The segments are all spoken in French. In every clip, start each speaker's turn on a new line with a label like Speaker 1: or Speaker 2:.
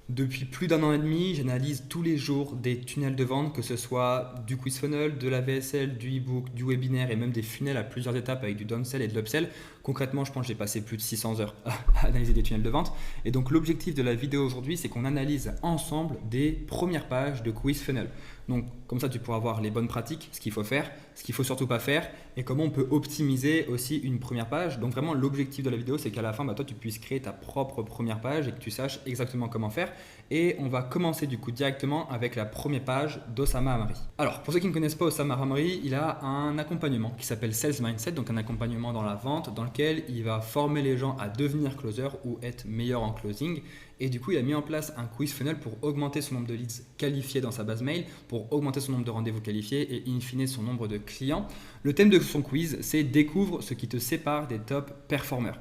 Speaker 1: Depuis plus d'un an et demi, j'analyse tous les jours des tunnels de vente, que ce soit du quiz funnel, de la VSL, du e-book, du webinaire et même des funnels à plusieurs étapes avec du downsell et de l'upsell. Concrètement, je pense que j'ai passé plus de 600 heures à analyser des tunnels de vente. Et donc l'objectif de la vidéo aujourd'hui, c'est qu'on analyse ensemble des premières pages de quiz funnel. Donc comme ça, tu pourras voir les bonnes pratiques, ce qu'il faut faire, ce qu'il faut surtout pas faire et comment on peut optimiser aussi une première page. Donc vraiment, l'objectif de la vidéo, c'est qu'à la fin, toi, tu puisses créer ta propre première page et que tu saches exactement comment faire. Et on va commencer du coup directement avec la première page d'Osama Hamari. Alors, pour ceux qui ne connaissent pas Osama Hamari, il a un accompagnement qui s'appelle Sales Mindset, donc un accompagnement dans la vente dans lequel il va former les gens à devenir closer ou être meilleur en closing. Et du coup, il a mis en place un quiz funnel pour augmenter son nombre de leads qualifiés dans sa base mail, pour augmenter son nombre de rendez-vous qualifiés et in fine son nombre de clients. Le thème de son quiz, c'est découvre ce qui te sépare des top performers.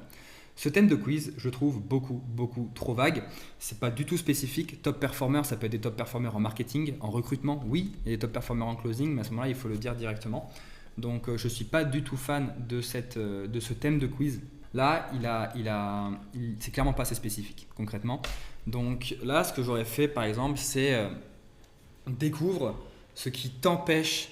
Speaker 1: Ce thème de quiz, je trouve beaucoup trop vague. C'est pas du tout spécifique. Top performer, ça peut être des top performers en marketing, en recrutement, oui, et des top performers en closing, mais à ce moment-là, il faut le dire directement. Donc, je suis pas du tout fan de ce thème de quiz. Là, c'est clairement pas assez spécifique, concrètement. Donc là, ce que j'aurais fait, par exemple, c'est découvre ce qui t'empêche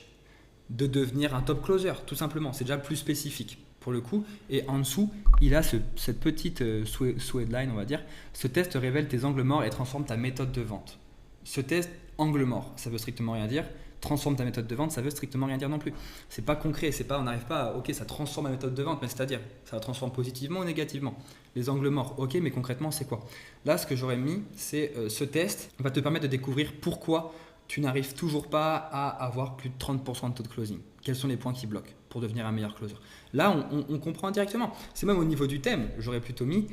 Speaker 1: de devenir un top closer, tout simplement. C'est déjà plus spécifique pour le coup. Et en dessous, il a cette petite sous-headline, on va dire. Ce test révèle tes angles morts et transforme ta méthode de vente. Ce test, angle mort, ça veut strictement rien dire. Transforme ta méthode de vente, ça veut strictement rien dire non plus. C'est pas concret, c'est pas, on n'arrive pas à, ok, ça transforme ma méthode de vente, mais c'est-à-dire, ça la transforme positivement ou négativement. Les angles morts, ok, mais concrètement, c'est quoi? Là, ce que j'aurais mis, c'est ce test va te permettre de découvrir pourquoi tu n'arrives toujours pas à avoir plus de 30% de taux de closing. Quels sont les points qui bloquent pour devenir un meilleur closer? Là, on comprend directement. C'est même au niveau du thème, j'aurais plutôt mis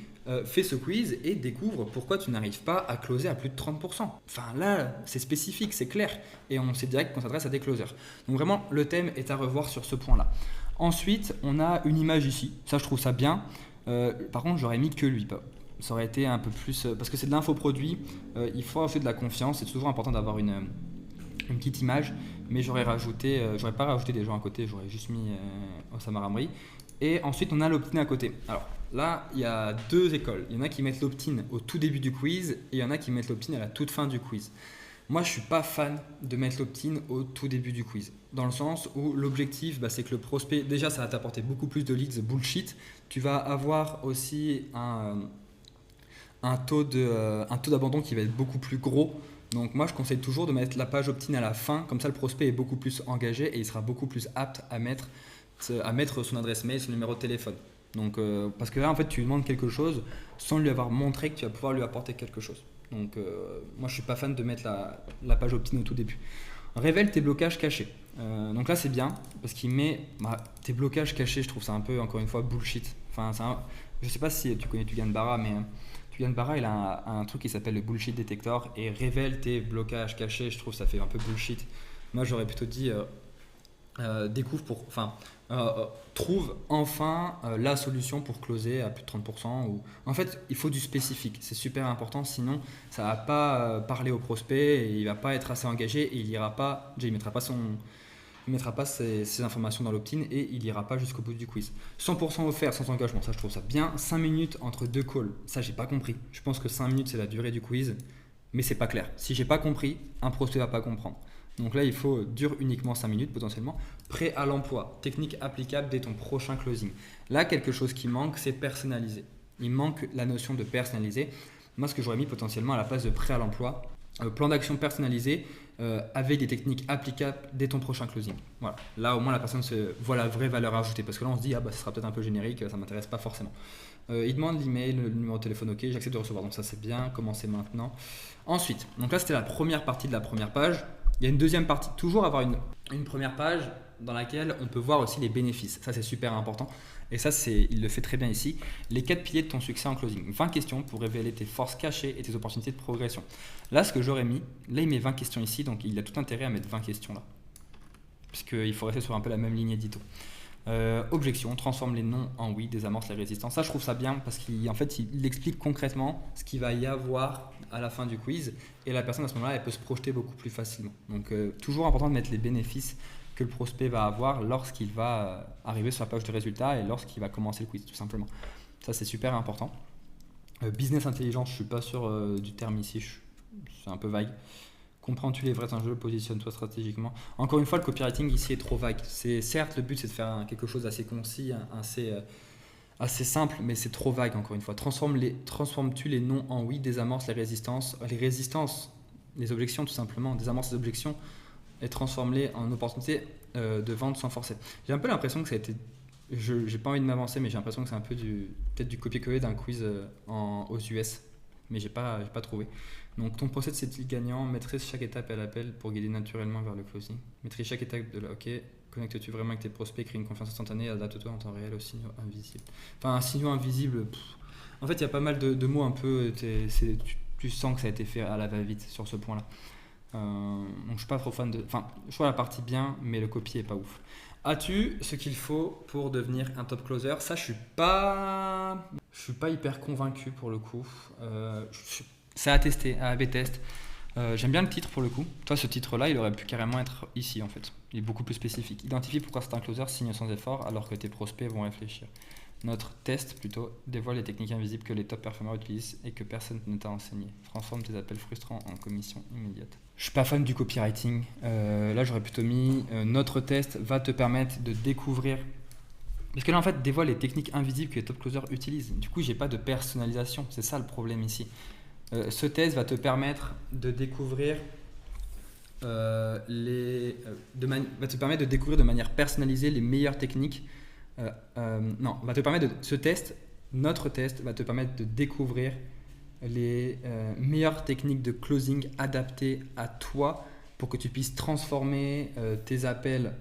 Speaker 1: fais ce quiz et découvre pourquoi tu n'arrives pas à closer à plus de 30%. Enfin là, c'est spécifique, c'est clair. Et on sait direct qu'on s'adresse à des closers. Donc vraiment, le thème est à revoir sur ce point-là. Ensuite, on a une image ici. Ça, je trouve ça bien. Par contre, j'aurais mis que lui. Ça aurait été un peu plus... parce que c'est de l'infoproduit, il faut ajouter de la confiance. C'est toujours important d'avoir une petite image. Mais j'aurais pas rajouté des gens à côté. J'aurais juste mis Osama Hamari. Et ensuite, on a l'opt-in à côté. Alors là, il y a deux écoles. Il y en a qui mettent l'opt-in au tout début du quiz et il y en a qui mettent l'opt-in à la toute fin du quiz. Moi, je ne suis pas fan de mettre l'opt-in au tout début du quiz. Dans le sens où l'objectif, c'est que le prospect, déjà, ça va t'apporter beaucoup plus de leads bullshit. Tu vas avoir aussi un taux d'abandon qui va être beaucoup plus gros. Donc moi, je conseille toujours de mettre la page opt-in à la fin. Comme ça, le prospect est beaucoup plus engagé et il sera beaucoup plus apte à mettre son adresse mail, son numéro de téléphone. Donc, parce que là, en fait, tu lui demandes quelque chose sans lui avoir montré que tu vas pouvoir lui apporter quelque chose. Donc, moi, je suis pas fan de mettre la page opt-in au tout début. Révèle tes blocages cachés. Donc là, c'est bien parce qu'il met tes blocages cachés. Je trouve ça un peu, encore une fois, bullshit. Enfin, je sais pas si tu connais Tugan Barra, mais Tugan Barra, il a un truc qui s'appelle le bullshit detector et révèle tes blocages cachés. Je trouve que ça fait un peu bullshit. Moi, j'aurais plutôt dit trouve enfin la solution pour closer à plus de 30%. En fait, il faut du spécifique, c'est super important, sinon ça ne va pas parler au prospect et il ne va pas être assez engagé et il ne mettra pas ses informations dans l'opt-in et il n'ira pas jusqu'au bout du quiz. 100% offert sans engagement, ça je trouve ça bien. 5 minutes entre deux calls, ça j'ai pas compris. Je pense que 5 minutes c'est la durée du quiz, mais c'est pas clair. Si j'ai pas compris, un prospect va pas comprendre. Donc là, il faut dure uniquement 5 minutes potentiellement. Prêt à l'emploi, technique applicable dès ton prochain closing. Là, quelque chose qui manque, c'est personnaliser. Il manque la notion de personnaliser. Moi, ce que j'aurais mis potentiellement à la place de prêt à l'emploi, plan d'action personnalisé avec des techniques applicables dès ton prochain closing. Voilà. Là, au moins, la personne se voit la vraie valeur ajoutée. Parce que là, on se dit, ce sera peut-être un peu générique, ça ne m'intéresse pas forcément. Il demande l'email, le numéro de téléphone, ok, j'accepte de recevoir. Donc ça, c'est bien. Commencez maintenant. Ensuite, donc là, c'était la première partie de la première page. Il y a une deuxième partie, toujours avoir une première page dans laquelle on peut voir aussi les bénéfices. Ça, c'est super important. Et ça, il le fait très bien ici. Les 4 piliers de ton succès en closing. 20 questions pour révéler tes forces cachées et tes opportunités de progression. Là, ce que j'aurais mis, là, il met 20 questions ici, donc il a tout intérêt à mettre 20 questions là. Puisqu'il faut rester sur un peu la même ligne édito. Objection, transforme les non en oui, désamorce les résistances. Ça, je trouve ça bien parce qu'il il explique concrètement ce qu'il va y avoir à la fin du quiz et la personne à ce moment-là, elle peut se projeter beaucoup plus facilement. Donc, toujours important de mettre les bénéfices que le prospect va avoir lorsqu'il va arriver sur la page de résultats et lorsqu'il va commencer le quiz, tout simplement. Ça, c'est super important. Business intelligence, je ne suis pas sûr du terme ici. c'est un peu vague. Comprends-tu les vrais enjeux? Positionne-toi stratégiquement. Encore une fois, le copywriting ici est trop vague. C'est certes le but, c'est de faire quelque chose d'assez concis, assez simple, mais c'est trop vague. Encore une fois, transformes-tu les non en oui, désamorce les résistances, les objections tout simplement, désamorce les objections et transforme-les en opportunités de vente sans forcer. J'ai un peu l'impression que ça a été, j'ai pas envie de m'avancer, mais j'ai l'impression que c'est un peu peut-être du copier-coller d'un quiz aux US, mais j'ai pas trouvé. Donc ton process c'est-il gagnant? Maîtrise chaque étape à l'appel pour guider naturellement vers le closing. Maîtrise chaque étape de la OK. Connectes-tu vraiment avec tes prospects, crée une confiance instantanée, adapte-toi en temps réel aux signaux invisibles. Enfin, un signaux invisible, en fait, il y a pas mal de mots un peu, tu sens que ça a été fait à la va-vite sur ce point-là. Donc je suis pas trop fan de. Enfin, je vois la partie bien, mais le copier est pas ouf. As-tu ce qu'il faut pour devenir un top closer? Ça, je suis pas hyper convaincu pour le coup. C'est à tester, à AB test. J'aime bien le titre pour le coup. Toi, ce titre-là, il aurait pu carrément être ici en fait. Il est beaucoup plus spécifique. Identifie pourquoi certains closers signent sans effort alors que tes prospects vont réfléchir. Notre test plutôt dévoile les techniques invisibles que les top performers utilisent et que personne ne t'a enseigné. Transforme tes appels frustrants en commission immédiate. Je suis pas fan du copywriting. Là, j'aurais plutôt mis notre test va te permettre de découvrir. Parce que là, en fait, dévoile les techniques invisibles que les top closers utilisent. Du coup, j'ai pas de personnalisation. C'est ça le problème ici. Ce test va te permettre de découvrir va te permettre de découvrir de manière personnalisée les meilleures techniques. Va te permettre notre test va te permettre de découvrir les meilleures techniques de closing adaptées à toi pour que tu puisses transformer tes appels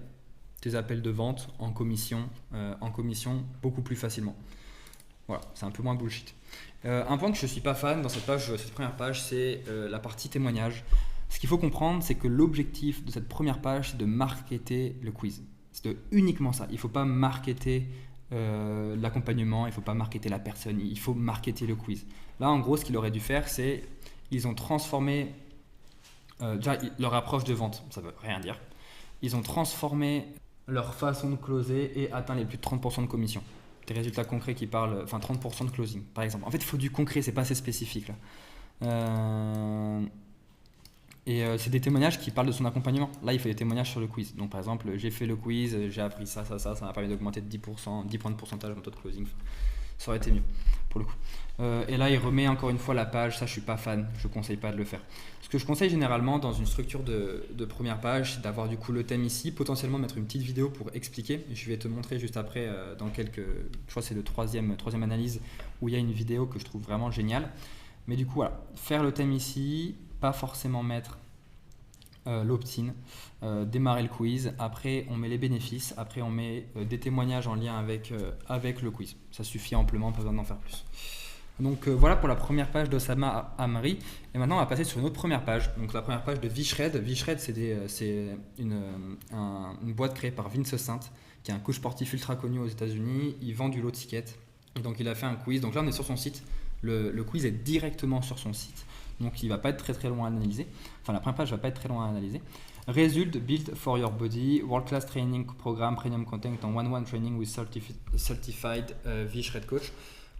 Speaker 1: de vente en commission beaucoup plus facilement. Voilà, c'est un peu moins bullshit. Un point que je ne suis pas fan dans cette première page, c'est la partie témoignage. Ce qu'il faut comprendre, c'est que l'objectif de cette première page, c'est de marketer le quiz. C'est uniquement ça. Il ne faut pas marketer l'accompagnement, il ne faut pas marketer la personne, il faut marketer le quiz. Là, en gros, ce qu'il aurait dû faire, c'est ils ont transformé déjà leur approche de vente, ça ne veut rien dire. Ils ont transformé leur façon de closer et atteint les plus de 30% de commission. Des résultats concrets qui parlent, 30% de closing, par exemple. En fait, il faut du concret, c'est pas assez spécifique là. C'est des témoignages qui parlent de son accompagnement. Là, il fait des témoignages sur le quiz. Donc, par exemple, j'ai fait le quiz, j'ai appris ça m'a permis d'augmenter de 10 points de pourcentage mon taux de closing. Ça aurait été mieux, pour le coup. Et là, il remet encore une fois la page. Ça, je suis pas fan. Je conseille pas de le faire. Ce que je conseille généralement dans une structure de première page, c'est d'avoir du coup le thème ici, potentiellement mettre une petite vidéo pour expliquer. Je vais te montrer juste après je crois que c'est le troisième analyse où il y a une vidéo que je trouve vraiment géniale. Mais du coup, voilà, faire le thème ici, pas forcément mettre l'opt-in, démarrer le quiz, après on met les bénéfices, après on met des témoignages en lien avec le quiz. Ça suffit amplement, pas besoin d'en faire plus. Donc voilà pour la première page d'Osama Hamri. Et maintenant on va passer sur une autre première page. Donc la première page de VShred. VShred c'est une boîte créée par Vince Saint, qui est un coach sportif ultra connu aux États-Unis. Il vend du low ticket. Et donc il a fait un quiz. Donc là on est sur son site. Le quiz est directement sur son site. Donc il ne va pas être très loin à analyser. Enfin la première page ne va pas être très loin à analyser. Result built for your body, world class training program, premium content en one-one training with certified VShred coach.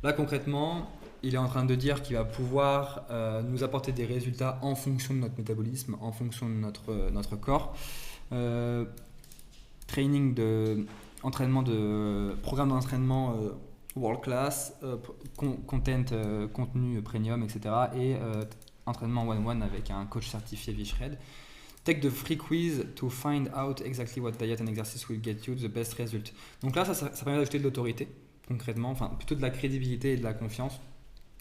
Speaker 1: Là concrètement, il est en train de dire qu'il va pouvoir nous apporter des résultats en fonction de notre métabolisme, en fonction de notre corps. Programme d'entraînement world class, contenu premium, etc. Et entraînement one-one avec un coach certifié VShred. Take the free quiz to find out exactly what diet and exercise will get you the best result. Donc là, ça permet d'ajouter de l'autorité, concrètement, enfin plutôt de la crédibilité et de la confiance,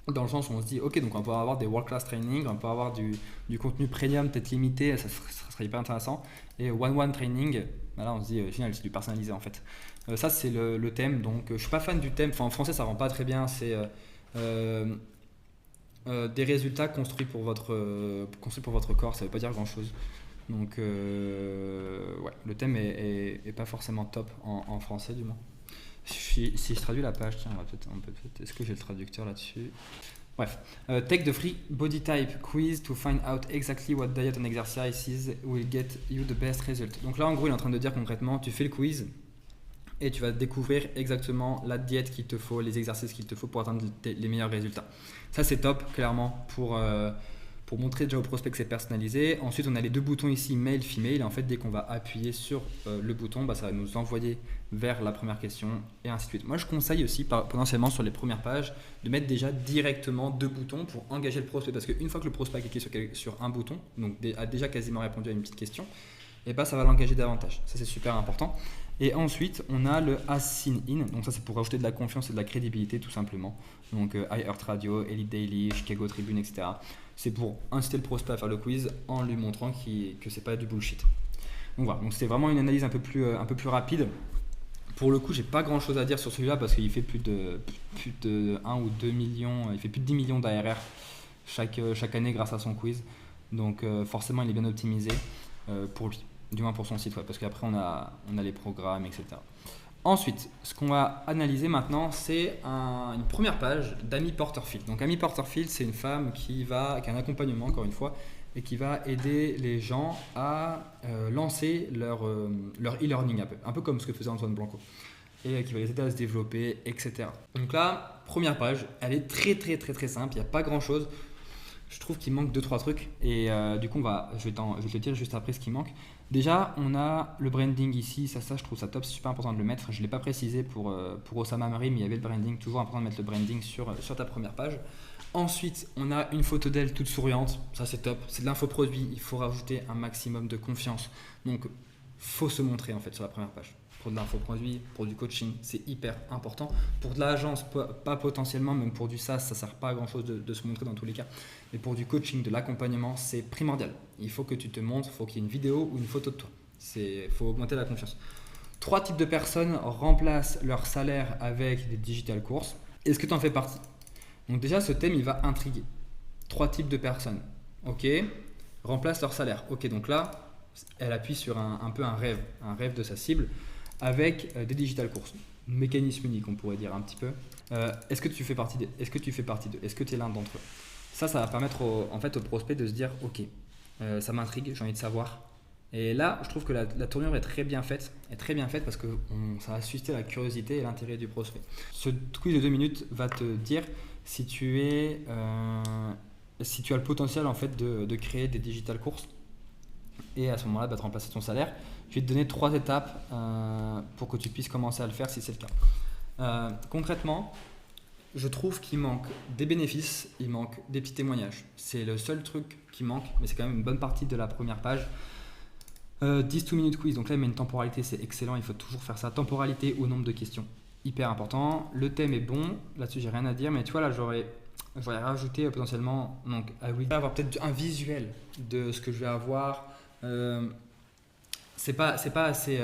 Speaker 1: dans le sens où on se dit, ok, donc on peut avoir des world-class training, on peut avoir du contenu premium, peut-être limité, ça serait hyper intéressant. Et one-one training, là on se dit, génial, c'est du personnalisé en fait. Ça, c'est le thème, donc je suis pas fan du thème, enfin en français ça rend pas très bien, c'est des résultats construits pour votre corps, ça veut pas dire grand-chose. Donc ouais, le thème est pas forcément top en français du moins. Si je traduis la page, tiens, est-ce que j'ai le traducteur là-dessus? Bref, take the free body type quiz to find out exactly what diet and exercises will get you the best result. Donc là, en gros, il est en train de dire concrètement, tu fais le quiz et tu vas découvrir exactement la diète qu'il te faut, les exercices qu'il te faut pour atteindre les meilleurs résultats. Ça, c'est top, clairement, pour pour montrer déjà au prospect que c'est personnalisé. Ensuite, on a les deux boutons ici, mail, female. Et en fait, dès qu'on va appuyer sur le bouton, ça va nous envoyer vers la première question et ainsi de suite. Moi, je conseille aussi potentiellement sur les premières pages de mettre déjà directement deux boutons pour engager le prospect. Parce qu'une fois que le prospect a cliqué sur un bouton, donc a déjà quasiment répondu à une petite question, et ça va l'engager davantage. Ça, c'est super important. Et ensuite, on a le As Seen In. Donc ça, c'est pour rajouter de la confiance et de la crédibilité tout simplement. Donc iHeartRadio, Elite Daily, Chicago Tribune, etc. C'est pour inciter le prospect à faire le quiz en lui montrant que c'est pas du bullshit. Donc voilà, donc c'était vraiment une analyse un peu plus rapide. Pour le coup, j'ai pas grand chose à dire sur celui-là parce qu'il fait plus de 1 ou 2 millions, il fait plus de 10 millions d'ARR chaque année grâce à son quiz. Donc forcément, il est bien optimisé pour lui, du moins pour son site web, parce qu'après on a les programmes, etc. Ensuite, ce qu'on va analyser maintenant, c'est une première page d'Amy Porterfield. Donc Amy Porterfield, c'est une femme qui a un accompagnement, encore une fois, et qui va aider les gens à lancer leur e-learning, un peu comme ce que faisait Antoine Blanco, et qui va les aider à se développer, etc. Donc là, première page, elle est très très très très simple, il n'y a pas grand chose. Je trouve qu'il manque 2-3 trucs et du coup je vais te dire juste après ce qui manque. Déjà, on a le branding ici, ça je trouve ça top, c'est super important de le mettre. Je ne l'ai pas précisé pour Oussama Amri, mais il y avait le branding, toujours important de mettre le branding sur ta première page. Ensuite, on a une photo d'elle toute souriante, ça c'est top, c'est de l'infoproduit, il faut rajouter un maximum de confiance. Donc, faut se montrer en fait sur la première page. Pour de l'infoproduit, pour du coaching, c'est hyper important. Pour de l'agence, pas potentiellement, même pour du SaaS, ça ne sert pas à grand chose de se montrer dans tous les cas. Mais pour du coaching, de l'accompagnement, c'est primordial. Il faut que tu te montres, il faut qu'il y ait une vidéo ou une photo de toi. Il faut augmenter la confiance. 3 types de personnes remplacent leur salaire avec des digital courses. Est-ce que tu en fais partie? Donc déjà, ce thème, il va intriguer. 3 types de personnes. Ok, remplacent leur salaire. Ok, donc là, elle appuie sur un peu un rêve de sa cible avec des digital courses. Mécanisme unique, on pourrait dire un petit peu. Est-ce que tu fais partie d'eux? Est-ce que tu es l'un d'entre eux? Ça va permettre au prospect de se dire ok, ça m'intrigue, j'ai envie de savoir. Et là, je trouve que la tournure est très bien faite parce que ça va susciter la curiosité et l'intérêt du prospect. Ce quiz de 2 minutes va te dire si tu as le potentiel en fait de créer des digital courses et à ce moment-là de remplacer ton salaire. Je vais te donner 3 étapes pour que tu puisses commencer à le faire si c'est le cas. Concrètement, je trouve qu'il manque des bénéfices, il manque des petits témoignages. C'est le seul truc qui manque, mais c'est quand même une bonne partie de la première page. 10 minutes quiz, donc là il met une temporalité, c'est excellent, il faut toujours faire ça. Temporalité au nombre de questions, hyper important. Le thème est bon, là-dessus j'ai rien à dire, mais tu vois là j'aurais rajouté potentiellement, donc avoir peut-être un visuel de ce que je vais avoir. C'est pas assez,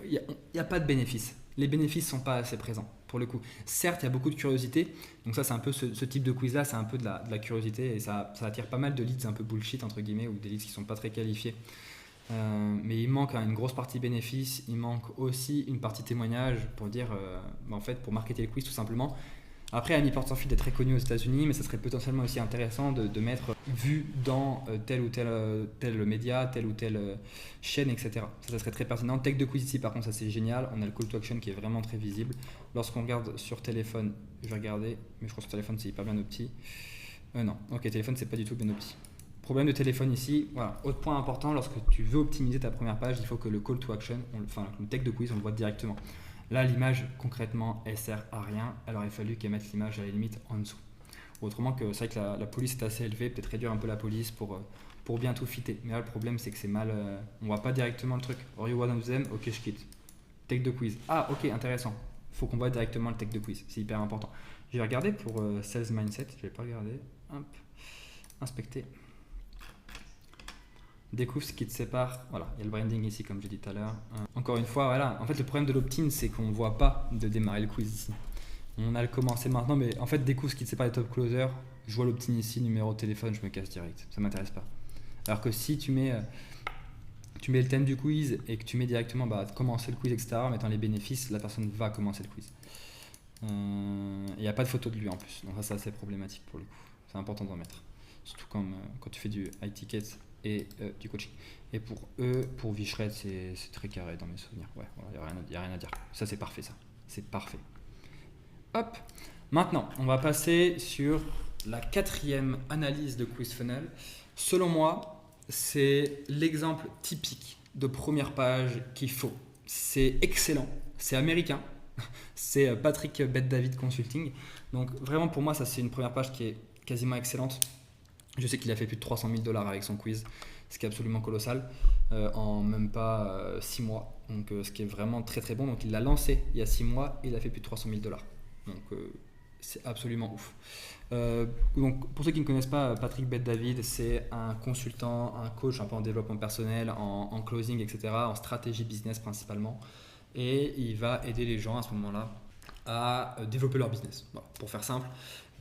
Speaker 1: il n'y a pas de bénéfices. Les bénéfices sont pas assez présents pour le coup. Certes, il y a beaucoup de curiosité, donc ça c'est un peu ce type de quiz là, c'est un peu de la curiosité et ça attire pas mal de leads un peu bullshit entre guillemets ou des leads qui sont pas très qualifiés. Mais il manque une grosse partie bénéfices, il manque aussi une partie témoignage pour dire, en fait, pour marketer le quiz tout simplement. Après, Amy Porterfield est très connue aux États-Unis, mais ça serait potentiellement aussi intéressant de mettre vu dans tel ou tel média, telle ou telle chaîne, etc. Ça serait très pertinent. Tech de quiz ici, par contre, ça c'est génial. On a le call to action qui est vraiment très visible. Lorsqu'on regarde sur téléphone, je vais regarder, mais je crois que sur téléphone c'est hyper bien opti. Non, ok, téléphone c'est pas du tout bien opti. Problème de téléphone ici, voilà. Autre point important, lorsque tu veux optimiser ta première page, il faut que le call to action, le tech de quiz, on le voit directement. Là, l'image, concrètement, elle sert à rien. Elle aurait fallu qu'elle mette l'image à la limite en dessous. Autrement que c'est vrai que la police est assez élevée, peut-être réduire un peu la police pour bien tout fitter. Mais là, le problème, c'est que c'est mal. On voit pas directement le truc. Are you one of them? Ok, je quitte. Tech de quiz. Ah, ok, intéressant. Il faut qu'on voit directement le tech de quiz. C'est hyper important. Je vais regarder pour Sales Mindset. Je vais pas regarder. Hop. Inspecter. Découvre ce qui te sépare. Voilà, il y a le branding ici comme j'ai dit tout à l'heure. Encore une fois, voilà. En fait, le problème de l'opt-in, c'est qu'on ne voit pas de démarrer le quiz ici. On a le commencé maintenant, mais en fait, découvre ce qui te sépare des top closers. Je vois l'opt-in ici, numéro de téléphone, je me casse direct. Ça ne m'intéresse pas. Alors que si tu mets le thème du quiz et que tu mets directement commencer le quiz, etc., en mettant les bénéfices, la personne va commencer le quiz. Il n'y a pas de photo de lui en plus. Donc ça, c'est assez problématique pour le coup. C'est important d'en mettre. Surtout quand tu fais du high ticket et du coaching. Et pour eux, pour Vichred, c'est très carré dans mes souvenirs. Ouais, il n'y a rien à dire. Ça, c'est parfait, ça. C'est parfait. Hop. Maintenant, on va passer sur la 4e analyse de Quiz Funnel. Selon moi, c'est l'exemple typique de première page qu'il faut. C'est excellent, c'est américain, c'est Patrick Bet-David Consulting. Donc vraiment pour moi, ça c'est une première page qui est quasiment excellente. Je sais qu'il a fait plus de 300 000 dollars avec son quiz, ce qui est absolument colossal, en même pas 6 mois. Donc ce qui est vraiment très très bon. Donc il l'a lancé il y a 6 mois et il a fait plus de 300 000 dollars. Donc c'est absolument ouf. Donc pour ceux qui ne connaissent pas Patrick Bet-David, c'est un consultant, un coach un peu en développement personnel, en closing, etc., en stratégie business principalement. Et il va aider les gens à ce moment-là à développer leur business, voilà, pour faire simple.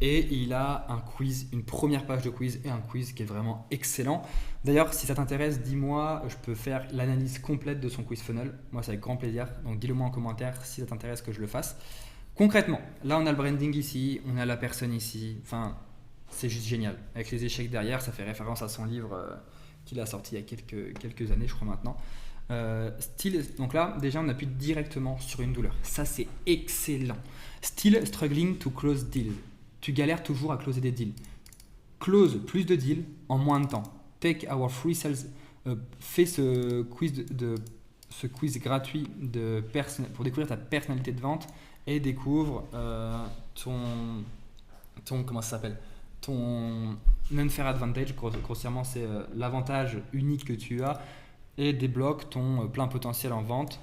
Speaker 1: Et il a un quiz, une première page de quiz et un quiz qui est vraiment excellent. D'ailleurs, si ça t'intéresse, dis-moi, je peux faire l'analyse complète de son quiz funnel. Moi, c'est avec grand plaisir. Donc, dis-le moi en commentaire si ça t'intéresse que je le fasse. Concrètement, là, on a le branding ici, on a la personne ici. Enfin, c'est juste génial. Avec les échecs derrière, ça fait référence à son livre qu'il a sorti il y a quelques années, je crois maintenant. Donc là, déjà, on appuie directement sur une douleur. Ça, c'est excellent. Still struggling to close deal. Tu galères toujours à closer des deals. Close plus de deals en moins de temps. Take our free sales. Fais ce quiz gratuit pour découvrir ta personnalité de vente et découvre comment ça s'appelle, ton unfair advantage. Grossièrement, c'est l'avantage unique que tu as et débloque ton plein potentiel en vente.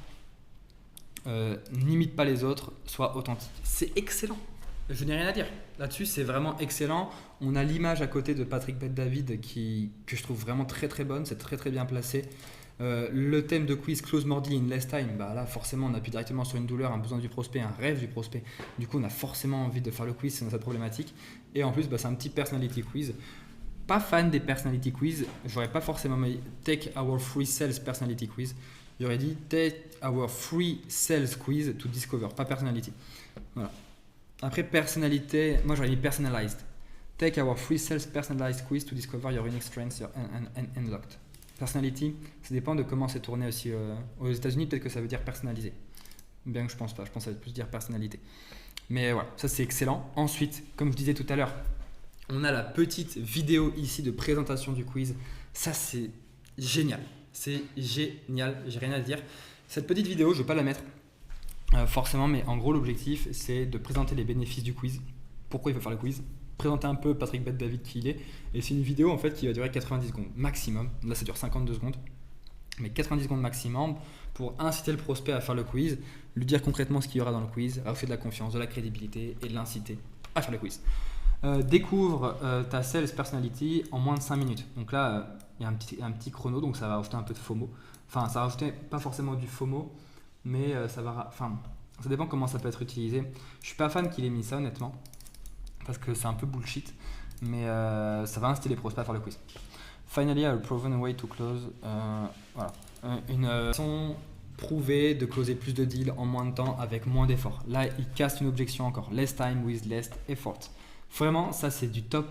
Speaker 1: N'imite pas les autres, sois authentique. C'est excellent. Je n'ai rien à dire. Là-dessus, c'est vraiment excellent. On a l'image à côté de Patrick Bet-David que je trouve vraiment très très bonne. C'est très très bien placé. Le thème de quiz Close More Deal in Less Time, bah là forcément on appuie directement sur une douleur, un besoin du prospect, un rêve du prospect. Du coup on a forcément envie de faire le quiz, c'est dans cette problématique. Et en plus c'est un petit personality quiz. Pas fan des personality quiz, j'aurais pas forcément mis Take our free sales personality quiz. J'aurais dit Take our free sales quiz to discover, pas personality. Voilà. Après personnalité, moi j'aurais mis personalized. Take our free sales personalized quiz to discover your unique strengths and unlocked. Personality, ça dépend de comment c'est tourné aussi aux États-Unis. Peut-être que ça veut dire personnalisé. Bien que je pense pas. Je pense que ça veut plus dire personnalité. Mais voilà, ça c'est excellent. Ensuite, comme je disais tout à l'heure, on a la petite vidéo ici de présentation du quiz. Ça c'est génial. C'est génial. J'ai rien à dire. Cette petite vidéo, je ne vais pas la mettre forcément, mais en gros l'objectif c'est de présenter les bénéfices du quiz. Pourquoi il faut faire le quiz, présenter un peu Patrick Bet-David qui il est, et c'est une vidéo en fait qui va durer 90 secondes maximum. Là ça dure 52 secondes, mais 90 secondes maximum pour inciter le prospect à faire le quiz, lui dire concrètement ce qu'il y aura dans le quiz, rajouter de la confiance, de la crédibilité et l'inciter à faire le quiz. Découvre ta sales personality en moins de 5 minutes. Donc là il y a un petit chrono, donc ça va rajouter un peu de FOMO. Enfin ça va rajouter pas forcément du FOMO, mais ça dépend comment ça peut être utilisé. Je suis pas fan qu'il ait mis ça honnêtement, parce que c'est un peu bullshit, mais ça va inciter les prospects à faire le quiz. Finally, a proven way to close. Voilà. Une façon prouvée de closer plus de deals en moins de temps avec moins d'efforts. Là, il casse une objection encore. Less time with less effort. Vraiment, ça c'est du top.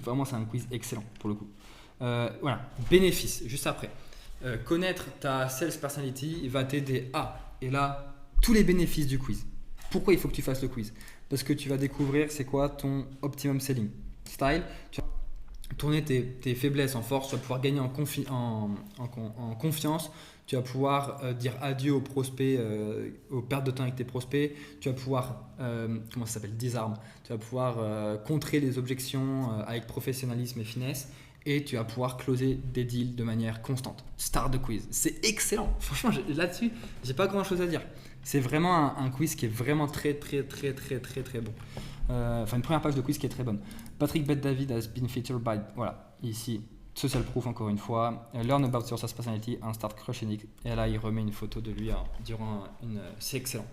Speaker 1: Vraiment, c'est un quiz excellent pour le coup. Voilà. Bénéfice, juste après. Connaître ta sales personality va t'aider à, et là, tous les bénéfices du quiz. Pourquoi il faut que tu fasses le quiz? Parce que tu vas découvrir c'est quoi ton optimum selling style. Tu vas tourner tes faiblesses en force, tu vas pouvoir gagner en confiance, tu vas pouvoir dire adieu aux prospects, aux pertes de temps avec tes prospects, tu vas pouvoir, disarm, tu vas pouvoir contrer les objections avec professionnalisme et finesse, et tu vas pouvoir closer des deals de manière constante. Start the quiz, c'est excellent. Franchement, là-dessus, j'ai pas grand-chose à dire. C'est vraiment un quiz qui est vraiment très bon. Une première page de quiz qui est très bonne. Patrick Bet-David has been featured by, voilà, ici, social proof encore une fois. Learn about your sales personality and start crushing it. Et là, il remet une photo de lui durant c'est excellent.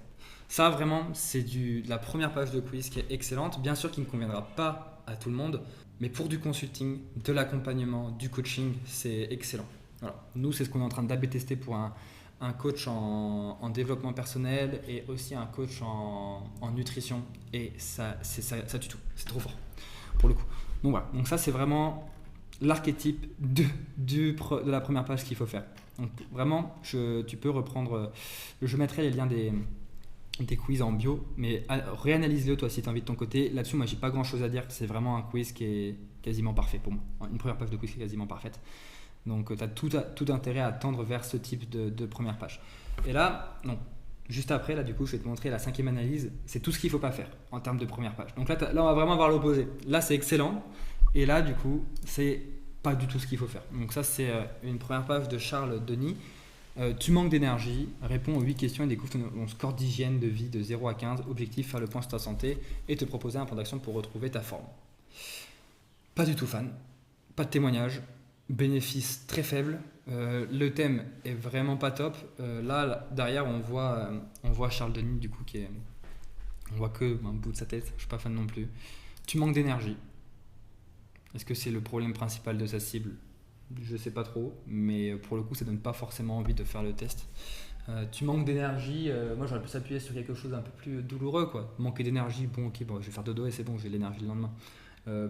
Speaker 1: Ça, vraiment, c'est la première page de quiz qui est excellente. Bien sûr, qui ne conviendra pas à tout le monde, mais pour du consulting, de l'accompagnement, du coaching, c'est excellent. Voilà. Nous, c'est ce qu'on est en train d'AB tester pour un coach en développement personnel et aussi un coach en nutrition, et ça tue tout, c'est trop fort pour le coup. Donc voilà, donc ça c'est vraiment l'archétype de la première page qu'il faut faire. Donc vraiment tu peux reprendre, je mettrai les liens des quiz en bio, mais réanalyse-le toi si tu as envie de ton côté. Là-dessus, moi, j'ai pas grand-chose à dire. C'est vraiment un quiz qui est quasiment parfait pour moi. Une première page de quiz qui est quasiment parfaite. Donc, tu as tout intérêt à tendre vers ce type de première page. Et là, non. Juste après, là, du coup, je vais te montrer la cinquième analyse. C'est tout ce qu'il ne faut pas faire en termes de première page. Donc là, on va vraiment voir l'opposé. Là, c'est excellent. Et là, du coup, c'est pas du tout ce qu'il faut faire. Donc ça, c'est une première page de Charles Denis. Tu manques d'énergie, réponds aux 8 questions et découvre ton score d'hygiène de vie de 0 à 15. Objectif, faire le point sur ta santé et te proposer un plan d'action pour retrouver ta forme. Pas du tout fan. Pas de témoignage. Bénéfice très faible. Le thème est vraiment pas top. Là, derrière, on voit Charles Denis, du coup, on voit que un bout de sa tête. Je suis pas fan non plus. Tu manques d'énergie. Est-ce que c'est le problème principal de sa cible? Je sais pas trop, mais pour le coup, ça donne pas forcément envie de faire le test. Tu manques d'énergie. Moi, j'aurais pu s'appuyer sur quelque chose un peu plus douloureux, quoi. Manquer d'énergie, bon, ok, bon, je vais faire dodo et c'est bon, j'ai l'énergie le lendemain.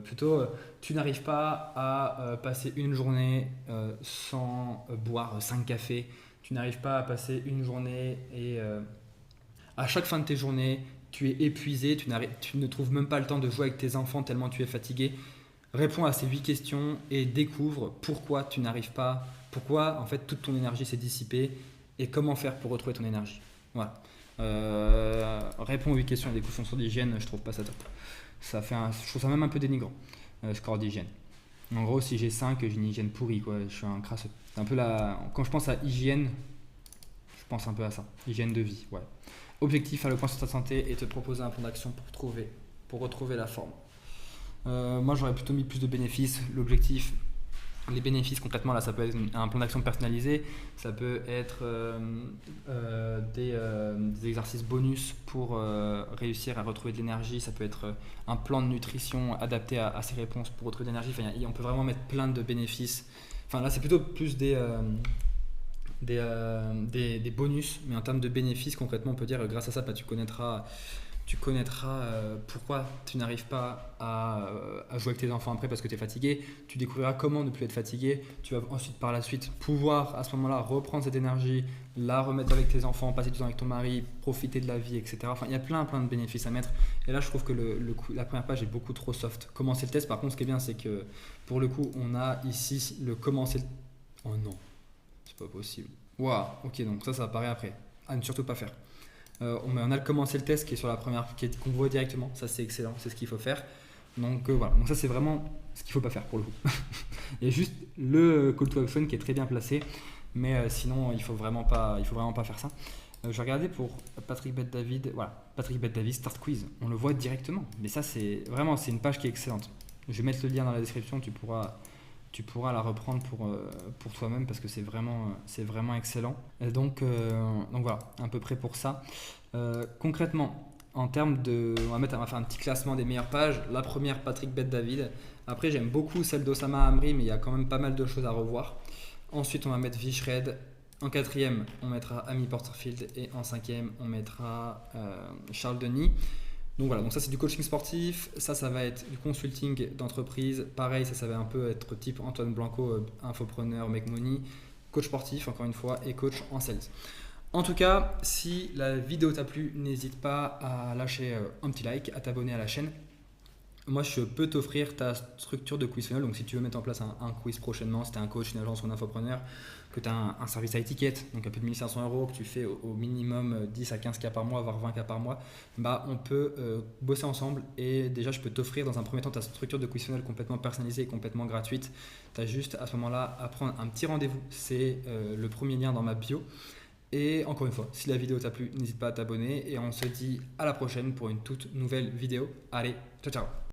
Speaker 1: Plutôt, tu n'arrives pas à passer une journée sans boire 5 cafés. Tu n'arrives pas à passer une journée et à chaque fin de tes journées, tu es épuisé, tu ne trouves même pas le temps de jouer avec tes enfants tellement tu es fatigué. Réponds à ces 8 questions et découvre pourquoi tu n'arrives pas, pourquoi en fait toute ton énergie s'est dissipée et comment faire pour retrouver ton énergie. Voilà. Réponds aux 8 questions et découvre son score d'hygiène, je trouve pas ça top. Je trouve ça même un peu dénigrant, score d'hygiène. En gros, si j'ai 5, j'ai une hygiène pourrie, quoi. Je suis un crasseux. C'est un peu quand je pense à hygiène, je pense un peu à ça. Hygiène de vie, ouais. Objectif, faire le point sur ta santé et te proposer un plan d'action pour retrouver la forme. Moi, j'aurais plutôt mis plus de bénéfices. L'objectif, les bénéfices concrètement, là, ça peut être un plan d'action personnalisé, ça peut être des exercices bonus pour réussir à retrouver de l'énergie, ça peut être un plan de nutrition adapté à ces réponses pour retrouver de l'énergie. Enfin, on peut vraiment mettre plein de bénéfices. Enfin, là, c'est plutôt plus des bonus, mais en termes de bénéfices, concrètement, on peut dire grâce à ça, tu connaîtras pourquoi tu n'arrives pas à jouer avec tes enfants après parce que tu es fatigué. Tu découvriras comment ne plus être fatigué. Tu vas ensuite par la suite pouvoir à ce moment-là reprendre cette énergie, la remettre avec tes enfants, passer du temps avec ton mari, profiter de la vie, etc. Enfin, il y a plein de bénéfices à mettre. Et là, je trouve que la première page est beaucoup trop soft. Commencer le test, par contre, ce qui est bien, c'est que pour le coup, on a ici le commencer. Oh non, c'est pas possible. Waouh, ok, donc ça apparaît après. À ne surtout pas faire. On a commencé le test qui est sur la première, qu'on voit directement. Ça, c'est excellent, c'est ce qu'il faut faire. Donc voilà, donc ça c'est vraiment ce qu'il ne faut pas faire pour le coup. Il y a juste le call to action qui est très bien placé, mais sinon il faut vraiment pas faire ça. Je regardais pour Patrick Bet-David, voilà, Patrick Bet-David Start Quiz, on le voit directement. Mais ça c'est une page qui est excellente. Je vais mettre le lien dans la description, tu pourras la reprendre pour toi-même parce que c'est vraiment excellent. Et donc voilà, à peu près pour ça. Concrètement, en termes on va faire un petit classement des meilleures pages. La première, Patrick Bet-David. Après, j'aime beaucoup celle d'Osama Hamri, mais il y a quand même pas mal de choses à revoir. Ensuite, on va mettre Vishred. En quatrième, on mettra Amy Porterfield. Et en cinquième, on mettra Charles Denis. Donc voilà, donc ça c'est du coaching sportif, ça va être du consulting d'entreprise, pareil ça va un peu être type Antoine Blanco, infopreneur, make money, coach sportif encore une fois et coach en sales. En tout cas, si la vidéo t'a plu, n'hésite pas à lâcher un petit like, à t'abonner à la chaîne. Moi, je peux t'offrir ta structure de quiz funnel. Donc, si tu veux mettre en place un quiz prochainement, si tu es un coach, une agence ou un infopreneur, que tu as un service à étiquette, donc un peu de 1500 €, que tu fais au minimum 10 à 15 cas par mois, voire 20 cas par mois, on peut bosser ensemble. Et déjà, je peux t'offrir dans un premier temps ta structure de quiz funnel complètement personnalisée et complètement gratuite. Tu as juste à ce moment-là à prendre un petit rendez-vous. C'est le premier lien dans ma bio. Et encore une fois, si la vidéo t'a plu, n'hésite pas à t'abonner. Et on se dit à la prochaine pour une toute nouvelle vidéo. Allez, ciao ciao!